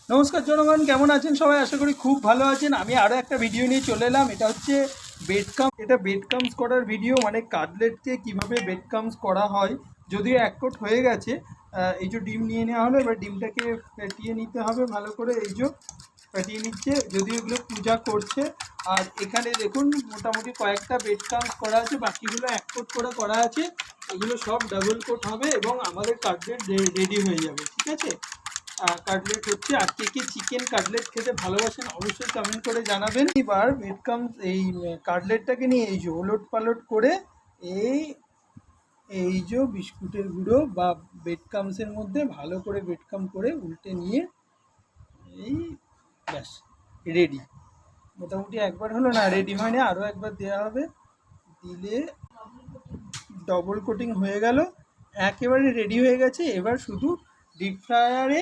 নমস্কার জনগণ, কেমন আছেন সবাই? আশা করি খুব ভালো আছেন। আমি আরও একটা ভিডিও নিয়ে চলে এলাম। এটা হচ্ছে বেড কামস করার ভিডিও, মানে কাটলেটকে কীভাবে বেড কামস করা হয়। যদিও এক কোট হয়ে গেছে। এই যে ডিম নিয়ে নেওয়া হলো, এবার ডিমটাকে ফেটিয়ে নিতে হবে ভালো করে। এই যে ফেটিয়ে নিচ্ছে, যদিও এগুলো পূজা করছে। আর এখানে দেখুন মোটামুটি কয়েকটা বেড কামস করা আছে, বাকিগুলো এক কোট করে করা আছে। এগুলো সব ডাবল কোট হবে এবং আমাদের কাটলেট রেডি হয়ে যাবে। ঠিক আছে, কাটলেট হচ্ছে। আর কে কে চিকেন কাটলেট খেতে ভালোবাসেন অবশ্যই কমেন্ট করে জানাবেন। এবার বেডকামস এই কাটলেটটাকে নিয়ে এই যে ওলট পালট করে এই এই যে বিস্কুটের গুঁড়ো বা বেডকামসের মধ্যে ভালো করে বেডকাম করে উল্টে নিয়ে এই ব্যাস রেডি। মোটামুটি একবার হলো না, রেডি হয়নি, আরও একবার দেওয়া হবে। দিলে ডবল কোটিং হয়ে গেল, একেবারে রেডি হয়ে গেছে। এবার শুধু ডিপ ফ্রায়ারে